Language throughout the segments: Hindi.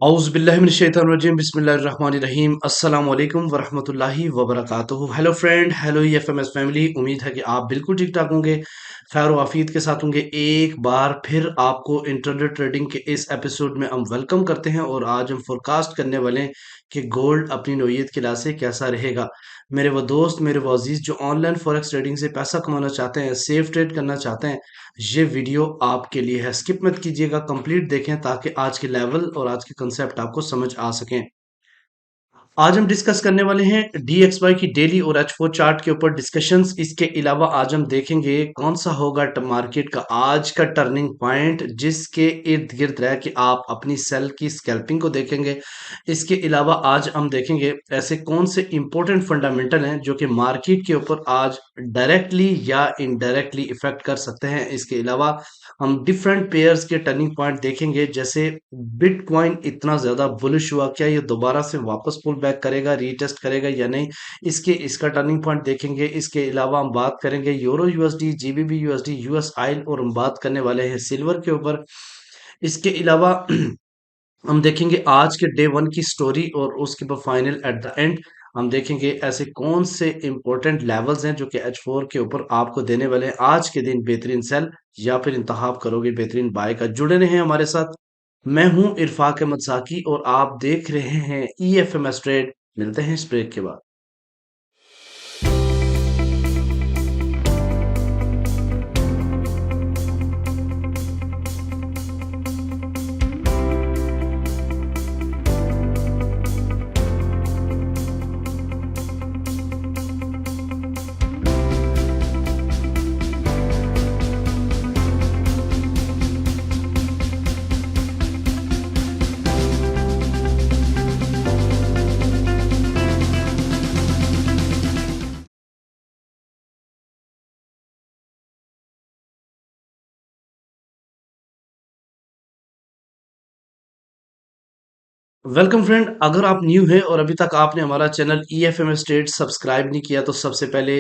औज़ुबिल्लाहिमिनश्शैतानिर्रजीम बिस्मिल्लाहिर्रहमानिर्रहीम अस्सलाम वालेकुम वरहमतुल्लाहि वबरकातुहू। Hello friend, hello FMS family. उम्मीद है कि आप बिल्कुल ठीक ठाक होंगे, खैर वाफियत के साथ होंगे। एक बार फिर आपको इंट्राडे ट्रेडिंग के इस एपिसोड में हम वेलकम करते हैं और आज हम फोरकास्ट करने वाले हैं कि गोल्ड अपनी नौयत के लिहाज से कैसा रहेगा। मेरे वो दोस्त, मेरे वो अजीज जो ऑनलाइन फॉरेक्स ट्रेडिंग से पैसा कमाना चाहते हैं, सेफ ट्रेड करना चाहते हैं, ये वीडियो आपके लिए है। स्किप मत कीजिएगा, कंप्लीट देखें ताकि आज के लेवल और आज के कंसेप्ट आपको समझ आ सकें। आज हम डिस्कस करने वाले हैं DXY की डेली और H4 चार्ट के ऊपर डिस्कशंस। इसके अलावा आज हम देखेंगे कौन सा होगा मार्केट का आज का टर्निंग पॉइंट, जिसके इर्द गिर्द रह के आप अपनी सेल की स्कैल्पिंग को देखेंगे। इसके अलावा आज हम देखेंगे ऐसे कौन से इंपॉर्टेंट फंडामेंटल हैं जो कि मार्केट के ऊपर आज डायरेक्टली या इनडायरेक्टली इफेक्ट कर सकते हैं। इसके अलावा हम डिफरेंट पेयर्स के टर्निंग पॉइंट देखेंगे, जैसे बिटकॉइन इतना ज्यादा बुलिश हुआ, क्या ये दोबारा से वापस पुल बैक करेगा, रीटेस्ट करेगा या नहीं, इसका टर्निंग पॉइंट देखेंगे। इसके अलावा हम बात करेंगे euro USD, GBP USD, US oil, और हम बात करने वाले हैं सिल्वर के ऊपर। इसके अलावा हम देखेंगे आज के डे वन की स्टोरी और उसके बाद फाइनल एट द एंड हम देखेंगे ऐसे कौन से इंपॉर्टेंट लेवल्स हैं जो कि H4 के ऊपर आपको देने वाले हैं। आज के दिन बेहतरीन सेल या फिर इंतखाब करोगे बेहतरीन बाय का। जुड़े रहे हमारे साथ। मैं हूं इरफाक अहमद साकी और आप देख रहे हैं EFMS ट्रेड। मिलते हैं इस ब्रेक के बाद। वेलकम फ्रेंड, अगर आप न्यू हैं और अभी तक आपने हमारा चैनल EFMS ट्रेड सब्सक्राइब नहीं किया तो सबसे पहले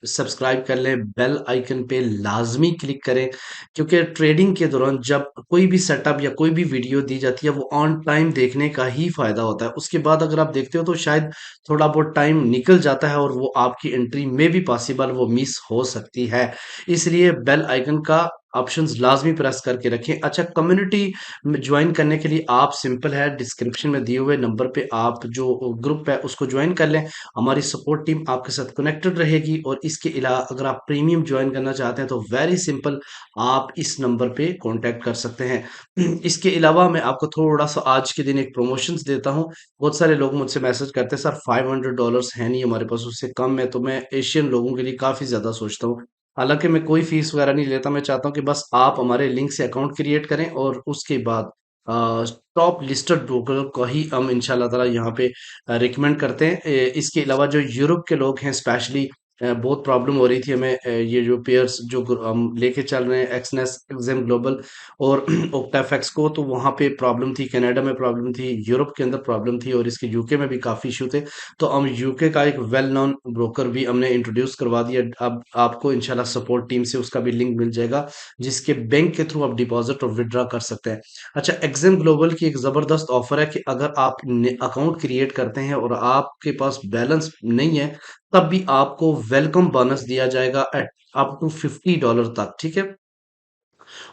सब्सक्राइब कर लें, बेल आइकन पे लाजमी क्लिक करें, क्योंकि ट्रेडिंग के दौरान जब कोई भी सेटअप या कोई भी वीडियो दी जाती है वो ऑन टाइम देखने का ही फायदा होता है। उसके बाद अगर आप देखते हो तो शायद थोड़ा बहुत टाइम निकल जाता है और वो आपकी एंट्री में भी पॉसिबल वो मिस हो सकती है। इसलिए बेल आइकन का ऑप्शंस लाजमी प्रेस करके रखें। अच्छा, कम्युनिटी ज्वाइन करने के लिए आप सिंपल है, डिस्क्रिप्शन में दिए हुए नंबर पे आप जो ग्रुप है उसको ज्वाइन कर लें। हमारी सपोर्ट टीम आपके साथ कनेक्टेड रहेगी। और इसके अलावा अगर आप प्रीमियम ज्वाइन करना चाहते हैं तो वेरी सिंपल, आप इस नंबर पे कांटेक्ट कर सकते हैं। इसके अलावा मैं आपको थोड़ा सा आज के दिन एक प्रमोशंस देता हूँ। बहुत सारे लोग मुझसे मैसेज करते हैं, सर $500 है नहीं हमारे पास, उससे कम है। तो मैं एशियन लोगों के लिए काफी ज्यादा सोचता हूँ। हालांकि मैं कोई फीस वगैरह नहीं लेता, मैं चाहता हूँ कि बस आप हमारे लिंक से अकाउंट क्रिएट करें और उसके बाद टॉप लिस्टेड ब्रोकर को ही हम इंशाल्लाह ताला यहाँ पे रिकमेंड करते हैं। इसके अलावा जो यूरोप के लोग हैं स्पेशली, बहुत प्रॉब्लम हो रही थी हमें, ये जो पेयर्स जो हम लेके चल रहे हैं एक्सनेस, एक्सएम ग्लोबल और ओक्टाफेक्स को, तो वहाँ पे प्रॉब्लम थी, कनाडा में प्रॉब्लम थी, यूरोप के अंदर प्रॉब्लम थी और इसके यूके में भी काफ़ी इशू थे। तो हम यूके का एक वेल नोन ब्रोकर भी हमने इंट्रोड्यूस करवा दिया। अब आपको इंशाल्लाह सपोर्ट टीम से उसका भी लिंक मिल जाएगा, जिसके बैंक के थ्रू आप डिपॉजिट और विड्रॉ कर सकते हैं। अच्छा, एक्सिम ग्लोबल की एक ज़बरदस्त ऑफर है कि अगर आप अकाउंट क्रिएट करते हैं और आपके पास बैलेंस नहीं है, तब भी आपको वेलकम बोनस दिया जाएगा एट अप टू $50 तक, ठीक है।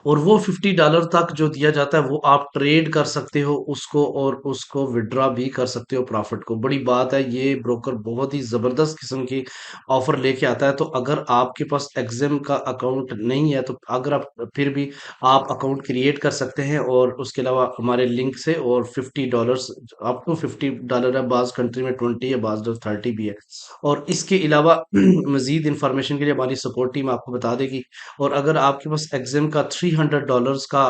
और वो $50 तक जो दिया जाता है वो आप ट्रेड कर सकते हो उसको, और उसको विड्रॉ भी कर सकते हो प्रॉफिट को। बड़ी बात है, ये ब्रोकर बहुत ही जबरदस्त किस्म की ऑफर लेके आता है। तो अगर आपके पास एग्जिम का अकाउंट नहीं है तो अगर आप फिर भी आप अकाउंट क्रिएट कर सकते हैं, और उसके अलावा हमारे लिंक से, और $50 अप टू $50 है, बाज कंट्री में 20 है, बाज 30 भी है। और इसके अलावा मजीद इंफॉर्मेशन के लिए हमारी सपोर्ट टीम आपको बता देगी। और अगर आपके पास एग्जाम का $300 का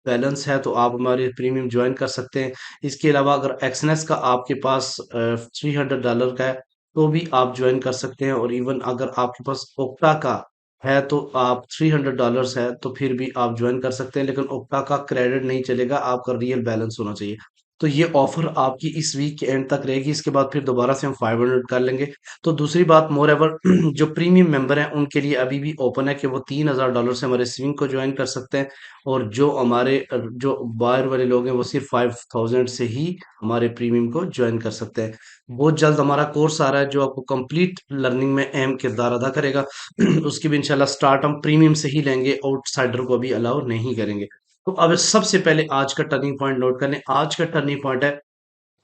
बैलेंस है तो आप हमारे प्रीमियम ज्वाइन कर सकते हैं। इसके अलावा अगर एक्सनेस का आपके पास $300 का है तो भी आप ज्वाइन कर सकते हैं। और इवन अगर आपके पास ओक्टा का है तो आप $300 है तो फिर भी आप ज्वाइन कर सकते हैं, लेकिन ओक्टा का क्रेडिट नहीं चलेगा, आपका रियल बैलेंस होना चाहिए। तो ये ऑफर आपकी इस वीक के एंड तक रहेगी, इसके बाद फिर दोबारा से हम 500 कर लेंगे। तो दूसरी बात, मोर एवर जो प्रीमियम मेंबर हैं उनके लिए अभी भी ओपन है कि वो $3000 से हमारे स्विंग को ज्वाइन कर सकते हैं, और जो हमारे जो बायर वाले लोग हैं वो सिर्फ 5000 से ही हमारे प्रीमियम को ज्वाइन कर सकते हैं। बहुत जल्द हमारा कोर्स आ रहा है जो आपको कंप्लीट लर्निंग में अहम किरदार अदा करेगा। उसकी भी इंशाल्लाह स्टार्ट हम प्रीमियम से ही लेंगे, आउटसाइडर को अभी अलाउ नहीं करेंगे। तो अब सबसे पहले आज का टर्निंग पॉइंट नोट कर लें। आज का टर्निंग पॉइंट है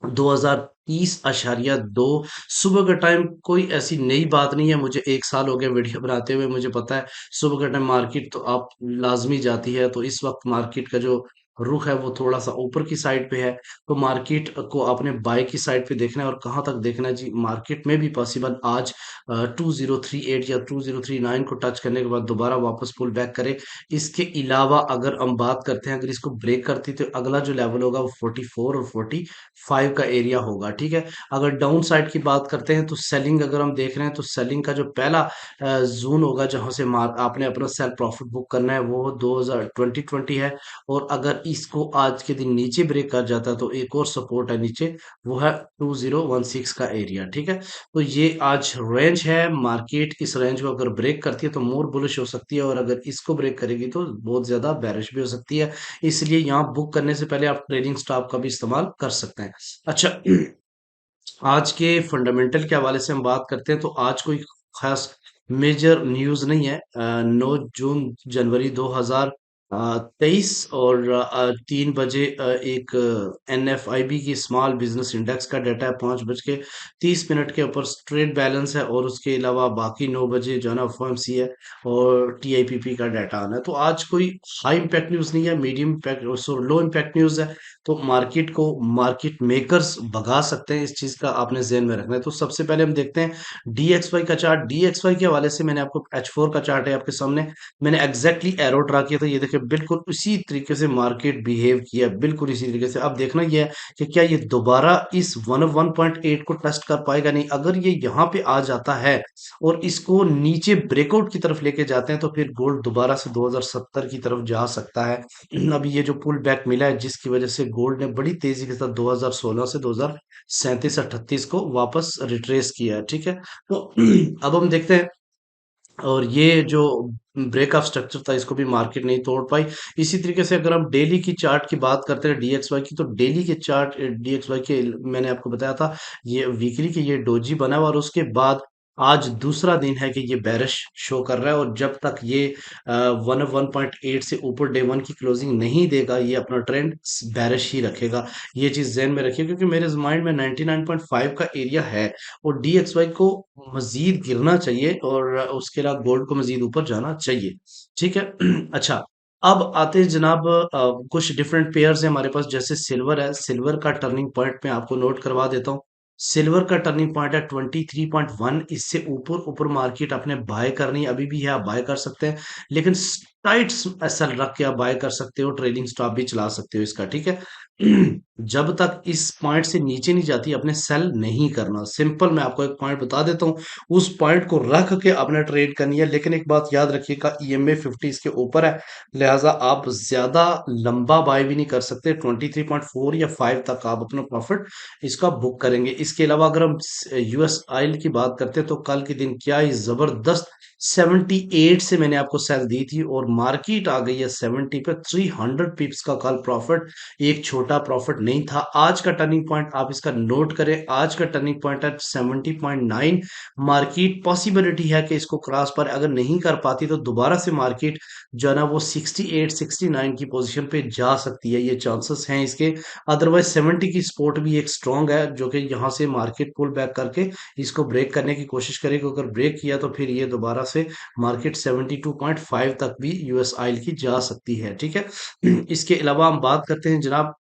2030.2। सुबह का टाइम कोई ऐसी नई बात नहीं है, मुझे 1 साल हो गया वीडियो बनाते हुए, मुझे पता है सुबह का टाइम मार्केट तो आप लाजमी जाती है। तो इस वक्त मार्केट का जो रुख है वो थोड़ा सा ऊपर की साइड पे है। तो मार्केट को आपने बाय की साइड पे देखना है, और कहाँ तक देखना है जी, मार्केट में भी पॉसिबल आज 2038 या 2039 को टच करने के बाद दोबारा वापस पुल बैक करे। इसके अलावा अगर हम बात करते हैं, अगर इसको ब्रेक करती तो अगला जो लेवल होगा वो 44 और 45 का एरिया होगा, ठीक है। अगर डाउन साइड की बात करते हैं तो सेलिंग अगर हम देख रहे हैं तो सेलिंग का जो पहला जोन होगा जहां से मार आपने अपना सेल प्रॉफिट बुक करना है वो 2020 है। और अगर इसको आज के दिन नीचे ब्रेक कर जाता है तो एक और सपोर्ट है नीचे, वो है 2016 का एरिया, ठीक है। तो ये आज रेंज है, मार्केट इस रेंज को अगर ब्रेक करती है तो मोर बुलिश हो सकती है, और अगर इसको ब्रेक करेगी तो बहुत ज्यादा बेरिश भी हो सकती है। इसलिए यहाँ बुक करने से पहले आप ट्रेडिंग स्टॉप का भी इस्तेमाल कर सकते हैं। अच्छा, आज के फंडामेंटल के हवाले से हम बात करते हैं तो आज कोई खास मेजर न्यूज़ नहीं है। 9 जून जनवरी 2023 और 3 बजे एक NFIB की स्मॉल बिजनेस इंडेक्स का डाटा है, 5:30 के ऊपर ट्रेड बैलेंस है, और उसके अलावा बाकी 9 बजे जो है ना FOMC है और TIPP का डाटा आना है। तो आज कोई हाई इम्पैक्ट न्यूज़ नहीं है, medium impact low impact news है। तो मार्केट को मार्केट मेकर्स भगा सकते हैं, इस चीज का आपने ज़हन में रखना है। तो सबसे पहले हम देखते हैं DXY का चार्ट। DXY के हवाले से मैंने आपको H4 का चार्ट है आपके सामने, मैंने एग्जैक्टली एरो ड्रा किया था। ये देखिए बिल्कुल उसी तरीके से मार्केट बिहेव किया, बिल्कुल इसी तरीके से। अब देखना ये है कि क्या ये दोबारा इस 101.8 को टेस्ट कर पाएगा, नहीं। अगर ये यहाँ पे आ जाता है और इसको नीचे ब्रेकआउट की तरफ लेके जाते हैं तो फिर गोल्ड दोबारा से 2070 की तरफ जा सकता है। अभी ये जो पुल बैक मिला है जिसकी वजह से गोल्ड ने बड़ी तेजी के साथ 2016 से 2037-38 को वापस रिट्रेस किया है, ठीक है। तो अब हम देखते हैं, और ये जो ब्रेक ऑफ स्ट्रक्चर था इसको भी मार्केट नहीं तोड़ पाई। इसी तरीके से अगर हम डेली की चार्ट की बात करते हैं DXY की, तो डेली के चार्ट DXY के मैंने आपको बताया था, ये वीकली के ये डोजी बना हुआ, और उसके बाद आज दूसरा दिन है कि ये बेरिश शो कर रहा है, और जब तक ये 101.8 से ऊपर डे वन की क्लोजिंग नहीं देगा ये अपना ट्रेंड बेरिश ही रखेगा। ये चीज ध्यान में रखिए, क्योंकि मेरे माइंड में 99.5 का एरिया है, और DXY को मजीद गिरना चाहिए, और उसके अलावा गोल्ड को मजीद ऊपर जाना चाहिए, ठीक है। अच्छा, अब आते हैं जनाब, कुछ डिफरेंट पेयर्स हैं हमारे पास, जैसे सिल्वर है। सिल्वर का टर्निंग पॉइंट मैं आपको नोट करवा देता हूँ। सिल्वर का टर्निंग पॉइंट है 23.1। इससे ऊपर ऊपर मार्केट आपने बाय करनी अभी भी है, आप बाय कर सकते हैं, लेकिन टाइट एसएल रख के आप बाय कर सकते हो, ट्रेडिंग स्टॉप भी चला सकते हो इसका, ठीक है। जब तक इस पॉइंट से नीचे नहीं जाती अपने सेल नहीं करना। सिंपल, मैं आपको एक पॉइंट बता देता हूँ, उस पॉइंट को रख के अपने ट्रेड करनी है। लेकिन एक बात याद रखिएगा, EMA 50 इसके ऊपर है, लिहाजा आप ज्यादा लंबा बाय भी नहीं कर सकते। 23.4 या 5 तक आप अपना प्रॉफिट इसका बुक करेंगे। इसके अलावा अगर हम US ऑयल की बात करते हैं तो कल के दिन क्या ही जबरदस्त 78 से मैंने आपको सेल दी थी, और मार्केट आ गई है 70 पे। 300 पिप्स का कल प्रॉफिट, एक छोटा प्रॉफिट नहीं था। आज का टर्निंग पॉइंट आप इसका नोट करें, आज का टर्निंग पॉइंट है 70.9। मार्केट पॉसिबिलिटी है कि इसको क्रॉस पर अगर नहीं कर पाती तो दोबारा से मार्केट जो है ना वो 68-69 की पोजीशन पे जा सकती है, ये चांसेस हैं इसके। अदरवाइज 70 की सपोर्ट भी एक स्ट्रांग है, जो कि यहाँ से मार्केट पुल बैक करके इसको ब्रेक करने की कोशिश करेगी। अगर ब्रेक किया तो फिर ये दोबारा से मार्केट 72.5 तक भी US ऑयल की जा सकती है, ठीक है। इसके अलावा हम बात करते हैं जनाब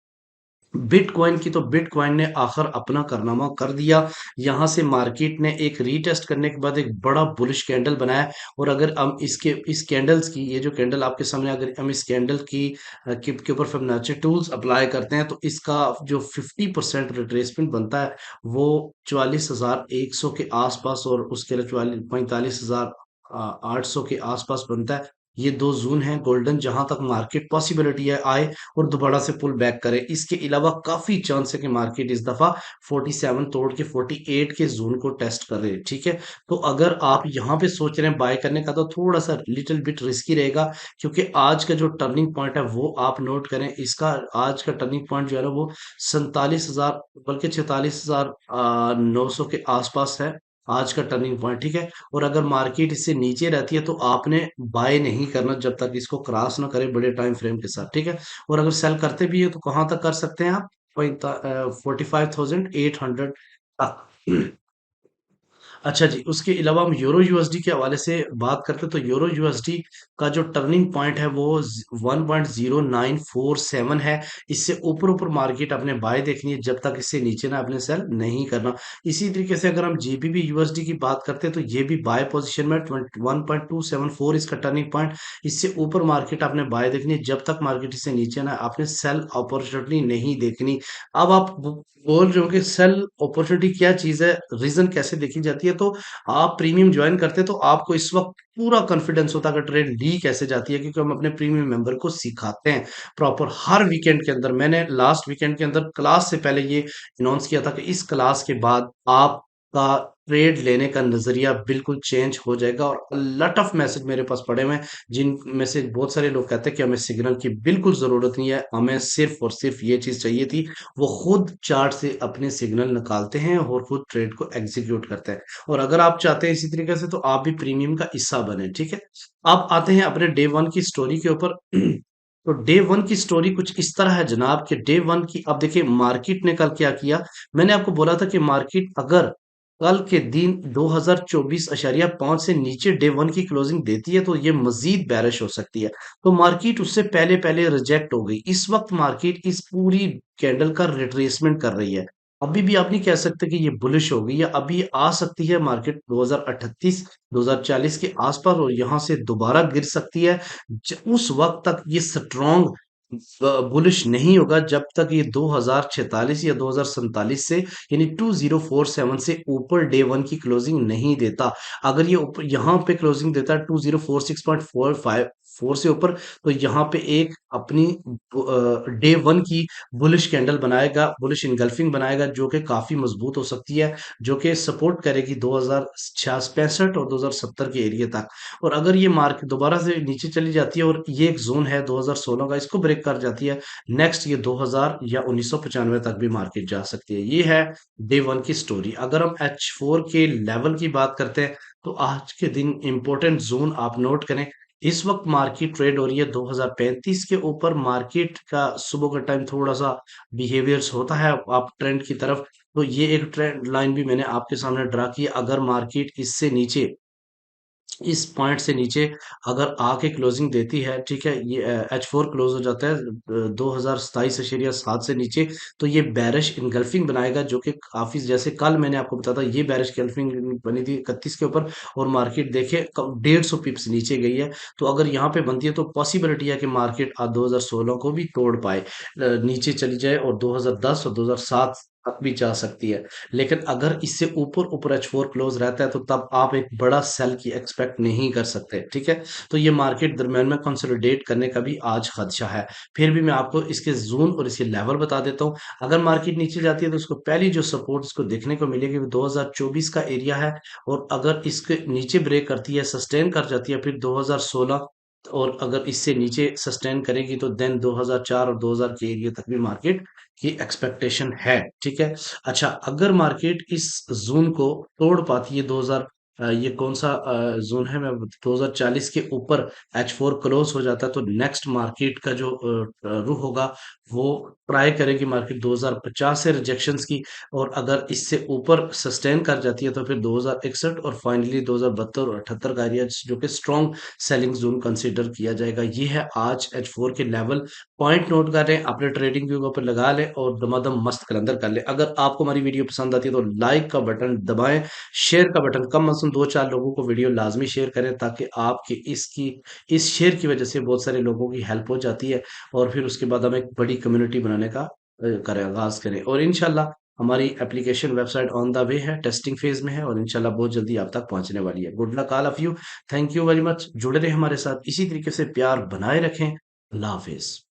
बिटकॉइन की, तो बिटकॉइन ने आखिर अपना कारनामा कर दिया। यहां से मार्केट ने एक रीटेस्ट करने के बाद एक बड़ा बुलिश कैंडल बनाया, और अगर हम इसके इस कैंडल्स की, ये जो कैंडल आपके सामने, अगर हम इस कैंडल की के ऊपर फिबोनाची टूल्स अप्लाई करते हैं तो इसका जो 50% रिट्रेसमेंट बनता है वो 44,100 के आसपास, और उसके लिए 45,800 के आसपास बनता है। ये दो जोन हैं गोल्डन, जहां तक मार्केट पॉसिबिलिटी है आए और दोबारा से पुल बैक करे। इसके अलावा काफी चांस है कि मार्केट इस दफा 47 तोड़ के 48 के जोन को टेस्ट कर रहे हैं, ठीक है। तो अगर आप यहाँ पे सोच रहे हैं बाय करने का, तो थोड़ा सा लिटिल बिट रिस्की रहेगा, क्योंकि आज का जो टर्निंग पॉइंट है वो आप नोट करें। इसका आज का टर्निंग पॉइंट जो है ना वो 47,000, बल्कि 46,900 के आसपास है आज का टर्निंग पॉइंट, ठीक है। और अगर मार्केट इससे नीचे रहती है तो आपने बाय नहीं करना जब तक इसको क्रॉस ना करे बड़े टाइम फ्रेम के साथ, ठीक है। और अगर सेल करते भी है तो कहां तक कर सकते हैं आप? 45,800 तक। अच्छा जी, उसके अलावा हम यूरो यूएसडी के हवाले से बात करते हैं, तो यूरो यूएसडी का जो टर्निंग पॉइंट है वो 1.0947 है। इससे ऊपर ऊपर मार्केट अपने बाय देखनी है, जब तक इससे नीचे ना अपने सेल नहीं करना। इसी तरीके से अगर हम जीबीबी यूएसडी की बात करते हैं तो ये भी बाय पोजीशन में 1.274 इसका टर्निंग पॉइंट। इससे ऊपर मार्केट आपने बाय देखनी है, जब तक मार्केट इससे नीचे ना आपने सेल अपॉर्चुनिटी नहीं देखनी। अब आप बोल रहे हो कि सेल अपॉर्चुनिटी क्या चीज है, रीजन कैसे देखी जाती है, तो आप प्रीमियम ज्वाइन करते हैं तो आपको इस वक्त पूरा कॉन्फिडेंस होता है कि ट्रेड ली कैसे जाती है, क्योंकि हम अपने प्रीमियम मेंबर को सिखाते हैं प्रॉपर हर वीकेंड के अंदर। मैंने लास्ट वीकेंड के अंदर क्लास से पहले ये अनाउंस किया था कि इस क्लास के बाद आपका ट्रेड लेने का नजरिया बिल्कुल चेंज हो जाएगा। और लट ऑफ मैसेज मेरे पास पड़े हुए हैं, जिन में से बहुत सारे लोग कहते हैं कि हमें सिग्नल की बिल्कुल जरूरत नहीं है, हमें सिर्फ और सिर्फ ये चीज चाहिए थी। वो खुद चार्ट से अपने सिग्नल निकालते हैं और खुद ट्रेड को एग्जीक्यूट करते हैं। और अगर आप चाहते हैं इसी तरीके से तो आप भी प्रीमियम का हिस्सा बने, ठीक है। आप आते हैं अपने डे वन की स्टोरी के ऊपर। तो डे वन की स्टोरी कुछ इस तरह है जनाब कि डे वन की, अब देखिए मार्केट ने कल क्या किया। मैंने आपको बोला था कि मार्केट अगर कल के दिन 2024.5 से नीचे डे वन की क्लोजिंग देती है तो ये मजीद बेरिश हो सकती है। तो मार्केट उससे पहले पहले रिजेक्ट हो गई। इस वक्त मार्केट इस पूरी कैंडल का रिट्रेसमेंट कर रही है। अभी भी आप नहीं कह सकते कि ये बुलिश हो गई, या अभी आ सकती है मार्केट 2038 2040 के आसपास और यहां से दोबारा गिर सकती है। उस वक्त तक ये स्ट्रॉन्ग बुलिश नहीं होगा जब तक ये 2046 या 2047 से, यानी 2047 से ऊपर डे वन की क्लोजिंग नहीं देता। अगर ये ऊपर यहाँ पे क्लोजिंग देता है 2046.454 से ऊपर, तो यहाँ पे एक अपनी डे वन की बुलिश कैंडल बनाएगा, बुलिश इनगल्फिंग बनाएगा, जो कि काफी मजबूत हो सकती है, जो कि सपोर्ट करेगी 2065 और 2070 के एरिया तक। और अगर ये मार्क दोबारा से नीचे चली जाती है और ये एक जोन है 2016 का, इसको ब्रेक कर जाती है, नेक्स्ट ये 2000 या 1995 तक भी मार्केट जा सकती है। ये है डे वन की स्टोरी। अगर हम H4 के लेवल की बात करते हैं तो आज के दिन इंपॉर्टेंट जोन आप नोट करें। इस वक्त मार्केट ट्रेड हो रही है 2035 के ऊपर। मार्केट का सुबह का टाइम थोड़ा सा बिहेवियर्स होता है आप ट्रेंड की तरफ, तो ये एक ट्रेंड लाइन भी मैंने आपके सामने ड्रा की। अगर मार्केट इससे नीचे, इस पॉइंट से नीचे अगर आके क्लोजिंग देती है, ठीक है, ये H4 क्लोज हो जाता है 2027.7 से नीचे, तो ये बैरिश इनगल्फिंग बनाएगा, जो कि काफी, जैसे कल मैंने आपको बताया था ये बैरिश इनगल्फिंग बनी थी 31 के ऊपर, और मार्केट देखे 150 पिप्स नीचे गई है। तो अगर यहाँ पे बनती है तो पॉसिबिलिटी है कि मार्केट आज 2016 को भी तोड़ पाए, नीचे चली जाए और 2010 और 2007 तक भी जा सकती है। लेकिन अगर इससे ऊपर ऊपर H4 क्लोज रहता है तो तब आप एक बड़ा सेल की एक्सपेक्ट नहीं कर सकते, ठीक है। तो ये मार्केट दरम्यान में कंसोलिडेट करने का भी आज खदशा है। फिर भी मैं आपको इसके जोन और इसके लेवल बता देता हूँ। अगर मार्केट नीचे जाती है तो उसको पहली जो सपोर्ट इसको देखने को मिलेगी वो 2024 का एरिया है। और अगर इसके नीचे ब्रेक करती है, सस्टेन कर जाती है, फिर 2016, और अगर इससे नीचे सस्टेन करेगी तो देन 2004 और 2000 के एरिया तक भी मार्केट की एक्सपेक्टेशन है, ठीक है। अच्छा, अगर मार्केट इस जोन को तोड़ पाती है 2000, ये कौन सा जोन है, मैं 2040 के ऊपर H4 क्लोज हो जाता है तो नेक्स्ट मार्केट का जो रुख होगा वो ट्राई करेगी मार्केट 2050 से रिजेक्शंस की। और अगर इससे ऊपर सस्टेन कर जाती है तो फिर 2061 और फाइनली 2072 और 78 का एरिया, जो कि स्ट्रॉन्ग सेलिंग जोन कंसीडर किया जाएगा। ये है आज H4 के लेवल। पॉइंट नोट कर लें, अपने ट्रेडिंग व्यू पर लगा लें और दमादम मस्त कलंदर कर लें। अगर आपको हमारी वीडियो पसंद आती है तो लाइक का बटन दबाएं, शेयर का बटन, कम अज कम 2-4 लोगों को वीडियो लाजमी शेयर करें, ताकि आपके इसकी इस शेयर की वजह से बहुत सारे लोगों की हेल्प हो जाती है। और फिर उसके बाद हम एक बड़ी कम्युनिटी बनाने का करें, आगाज करें, और इंशाल्लाह हमारी application website on the way है, टेस्टिंग फेज में है और इंशाल्लाह बहुत जल्दी आप तक पहुंचने वाली है। Good luck all of you. Thank you very much. जुड़े रहे हमारे साथ, इसी तरीके से प्यार बनाए रखें। अल्लाह हाफिज।